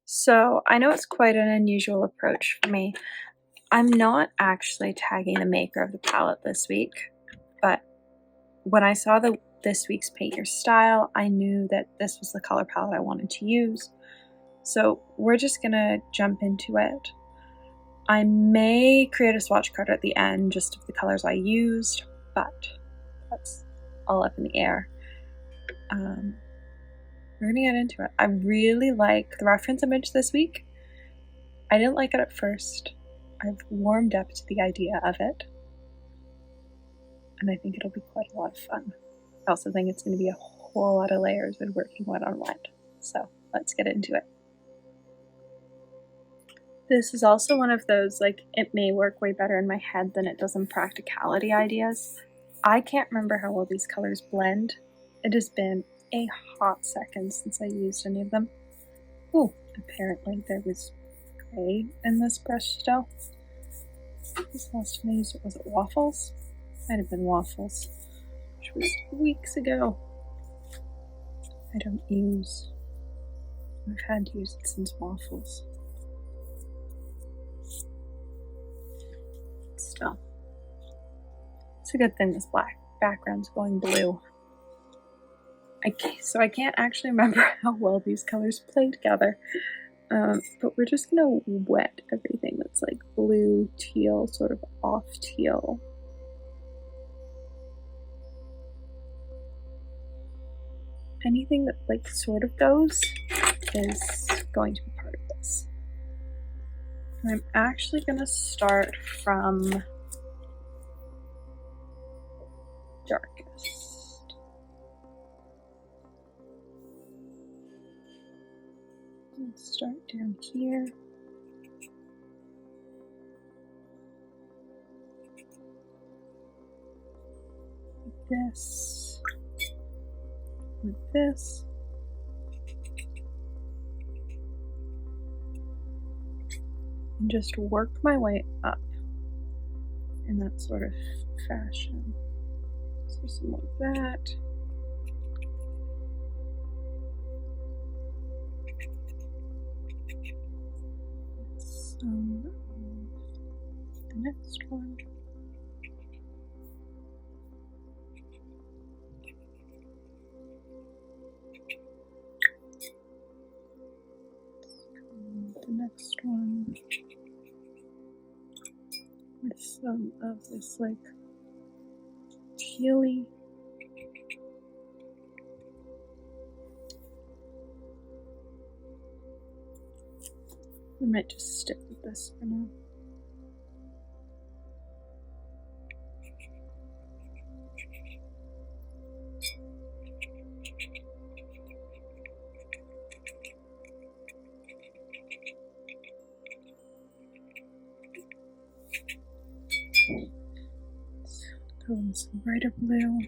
So I know it's quite an unusual approach for me. I'm not actually tagging the maker of the palette this week, but when I saw this week's Paint Your Style, I knew that this was the color palette I wanted to use. So we're just gonna jump into it. I may create a swatch card at the end just of the colors I used, but that's all up in the air. We're gonna get into it. I really like the reference image this week. I didn't like it at first. I've warmed up to the idea of it, and I think it'll be quite a lot of fun. I also think it's going to be a whole lot of layers and working wet on wet, so let's get into it. This is also one of those, like, it may work way better in my head than it does in practicality ideas. I can't remember how well these colors blend. It has been a hot second since I used any of them. Oh, apparently there was gray in this brush still. This last time I used it, was it Waffles? Might have been Waffles, which was weeks ago. I don't use, I've had to use it since Waffles. Still, it's a good thing this black background's going blue. So I can't actually remember how well these colors play together. But we're just gonna wet everything that's like blue, teal, sort of off teal. Anything that like sort of goes is going to be part of this. And I'm actually gonna start from darkest. Let's start down here. With this. With this. And just work my way up in that sort of fashion. So some of that. Some of the next one. The next one with some of this like tealy. I might just stick with this for now. Go in some brighter blue.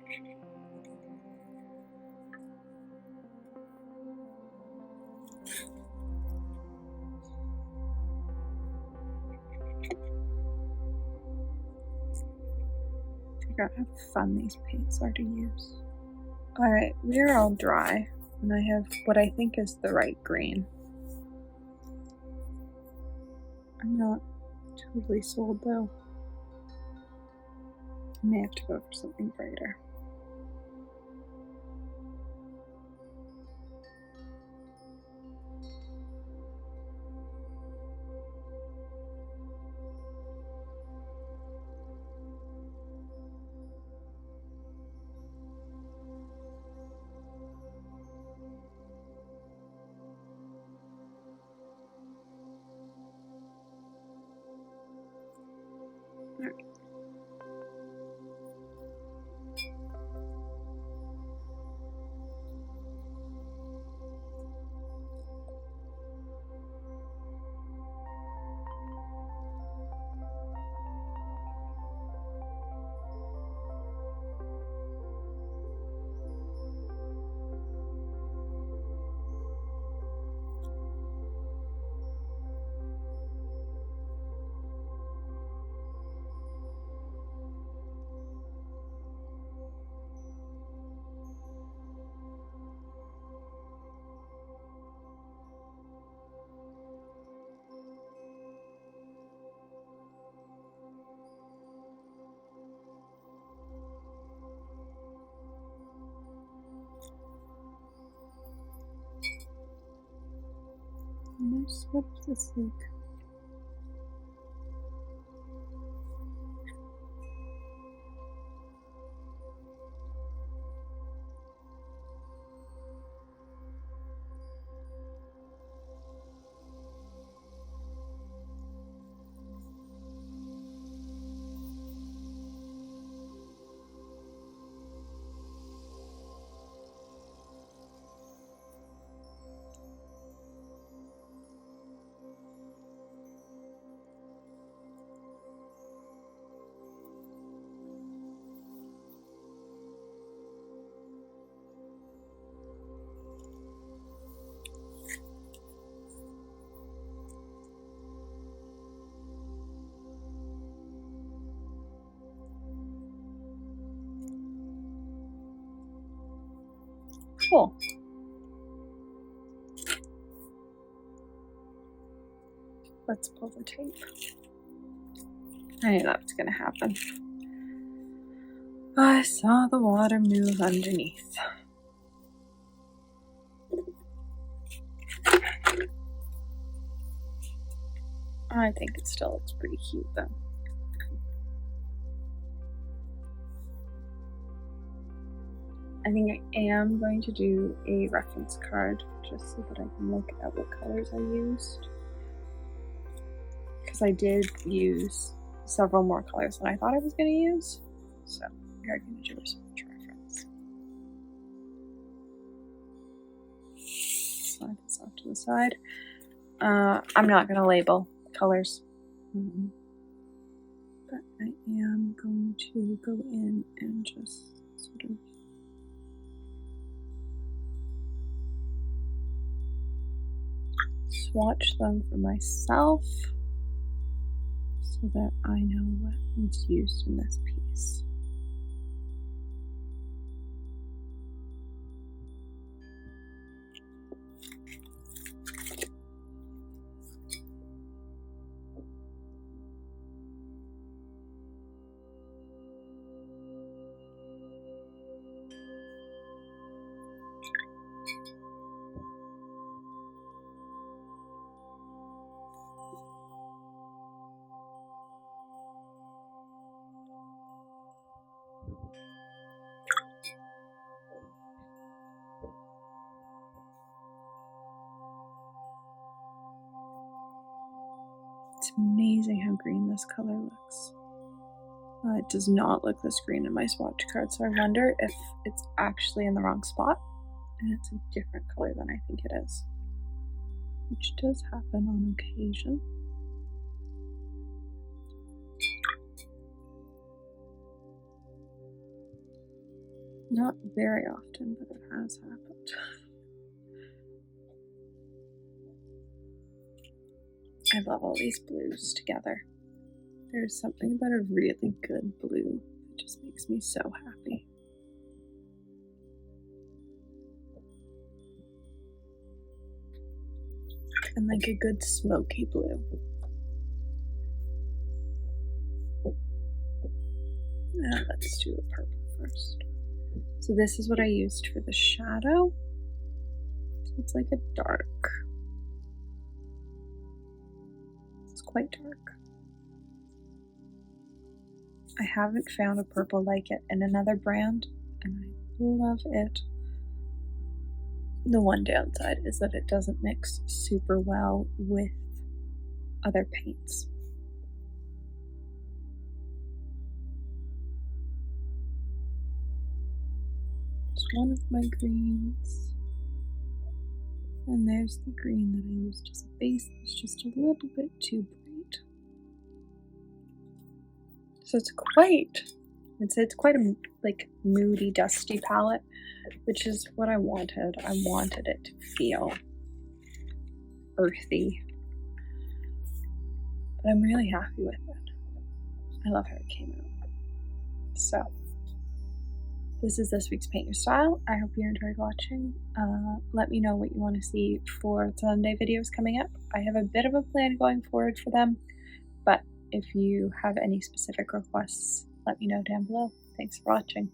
Figure out how fun these paints are to use. Alright, we're all dry, and I have what I think is the right green. I'm not totally sold though. I may have to go for something brighter. What is this like? Cool. Let's pull the tape. I knew that was going to happen. I saw the water move underneath. I think it still looks pretty cute though. I think I am going to do a reference card just so that I can look at what colors I used. Because I did use several more colors than I thought I was going to use. So we are going to do a swatch reference. Slide this off to the side. I'm not going to label colors. But I am going to go in and just sort of swatch them for myself so that I know what was used in this piece. It's amazing how green this color looks. It does not look this green in my swatch card, so I wonder if it's actually in the wrong spot and it's a different color than I think it is, which does happen on occasion. Not very often, but it has happened. I love all these blues together. There's something about a really good blue that just makes me so happy. And like a good smoky blue. Let's do the purple first. So this is what I used for the shadow. So it's like a dark. It's quite dark. I haven't found a purple like it in another brand, and I love it. The one downside is that it doesn't mix super well with other paints. There's one of my greens, and there's the green that I used as a base. It's just a little bit too bright. So it's quite, I'd say it's quite a like moody, dusty palette, which is what I wanted. I wanted it to feel earthy, but I'm really happy with it. I love how it came out. So this is this week's Paint Your Style. I hope you enjoyed watching. Let me know what you want to see for Sunday videos coming up. I have a bit of a plan going forward for them, but if you have any specific requests, let me know down below. Thanks for watching.